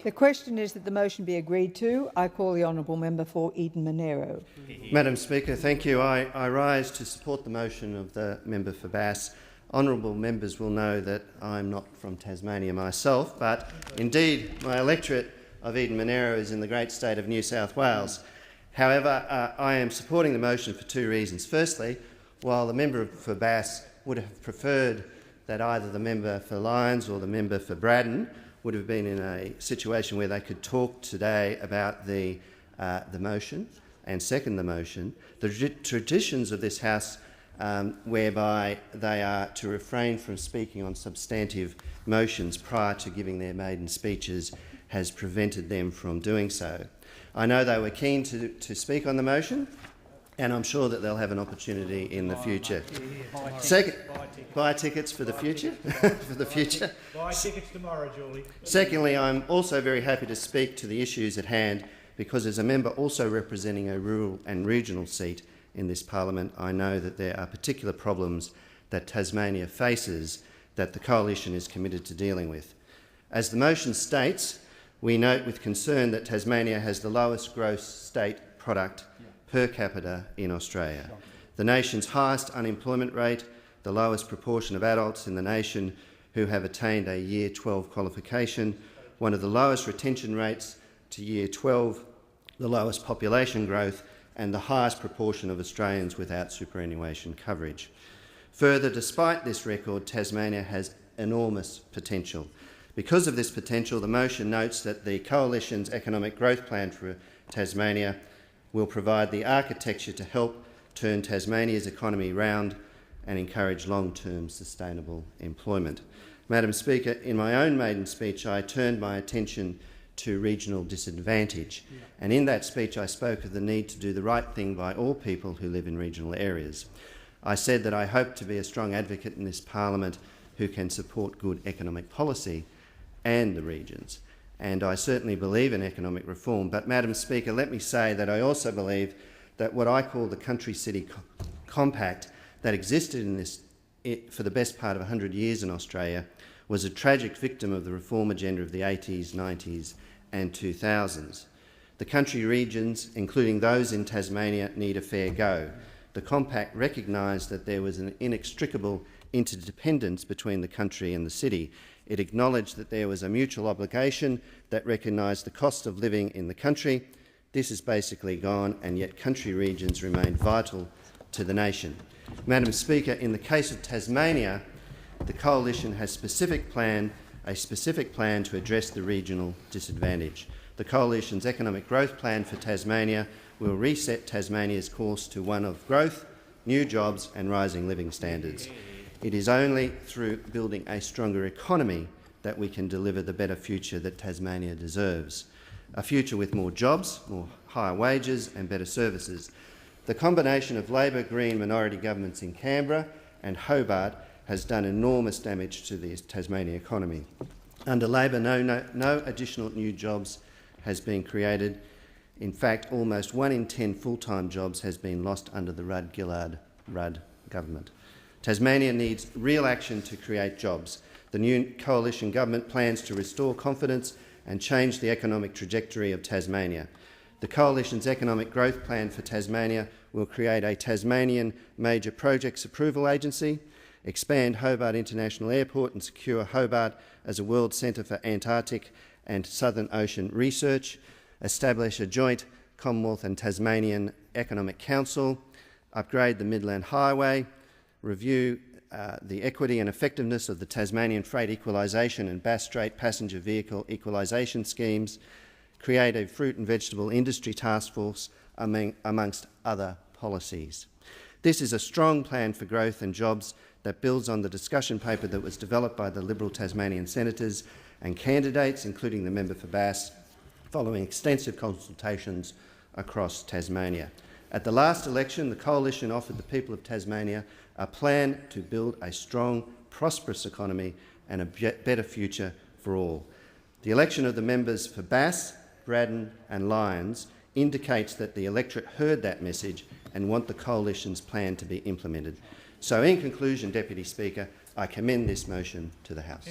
The question is that the motion be agreed to. I call the honourable member for Eden-Monaro. Madam Speaker, thank you. I rise to support the motion of the member for Bass. Honourable members will know that I'm not from Tasmania myself, but indeed my electorate of Eden-Monaro is in the great state of New South Wales. However, I am supporting the motion for two reasons. Firstly, while the member for Bass would have preferred that either the member for Lyons or the member for Braddon would have been in a situation where they could talk today about the motion and second the motion, the traditions of this House whereby they are to refrain from speaking on substantive motions prior to giving their maiden speeches has prevented them from doing so. I know they were keen to speak on the motion, and I'm sure that they'll have an opportunity in the future. Buy tickets for the future. For the future. Buy tickets tomorrow, Julie. Secondly, I'm also very happy to speak to the issues at hand because, as a member also representing a rural and regional seat in this parliament, I know that there are particular problems that Tasmania faces that the Coalition is committed to dealing with. As the motion states, we note with concern that Tasmania has the lowest gross state product per capita in Australia, the nation's highest unemployment rate, the lowest proportion of adults in the nation who have attained a Year 12 qualification, one of the lowest retention rates to Year 12, the lowest population growth, and the highest proportion of Australians without superannuation coverage. Further, despite this record, Tasmania has enormous potential. Because of this potential, the motion notes that the Coalition's economic growth plan for Tasmania will provide the architecture to help turn Tasmania's economy round and encourage long-term sustainable employment. Madam Speaker, in my own maiden speech, I turned my attention to regional disadvantage, and in that speech I spoke of the need to do the right thing by all people who live in regional areas. I said that I hope to be a strong advocate in this parliament who can support good economic policy and the regions. And I certainly believe in economic reform. But, Madam Speaker, let me say that I also believe that what I call the country-city compact that existed in this for the best part of 100 years in Australia was a tragic victim of the reform agenda of the 80s, 90s and 2000s. The country regions, including those in Tasmania, need a fair go. The compact recognised that there was an inextricable interdependence between the country and the city. It acknowledged that there was a mutual obligation that recognised the cost of living in the country. This is basically gone, and yet country regions remain vital to the nation. Madam Speaker, in the case of Tasmania, the Coalition has a specific plan to address the regional disadvantage. The Coalition's economic growth plan for Tasmania will reset Tasmania's course to one of growth, new jobs and rising living standards. It is only through building a stronger economy that we can deliver the better future that Tasmania deserves, a future with more jobs, more higher wages and better services. The combination of Labor, Green minority governments in Canberra and Hobart has done enormous damage to the Tasmanian economy. Under Labor, no additional new jobs has been created. In fact, almost 1 in 10 full-time jobs has been lost under the Rudd government. Tasmania needs real action to create jobs. The new Coalition government plans to restore confidence and change the economic trajectory of Tasmania. The Coalition's economic growth plan for Tasmania will create a Tasmanian Major Projects Approval Agency, expand Hobart International Airport and secure Hobart as a world centre for Antarctic and Southern Ocean research, establish a joint Commonwealth and Tasmanian Economic Council, upgrade the Midland Highway, review the equity and effectiveness of the Tasmanian Freight Equalisation and Bass Strait Passenger Vehicle Equalisation schemes, create a fruit and vegetable industry task force, amongst other policies. This is a strong plan for growth and jobs that builds on the discussion paper that was developed by the Liberal Tasmanian senators and candidates, including the member for Bass, following extensive consultations across Tasmania. At the last election, the Coalition offered the people of Tasmania a plan to build a strong, prosperous economy and a better future for all. The election of the members for Bass, Braddon and Lyons indicates that the electorate heard that message and want the Coalition's plan to be implemented. So, in conclusion, Deputy Speaker, I commend this motion to the House.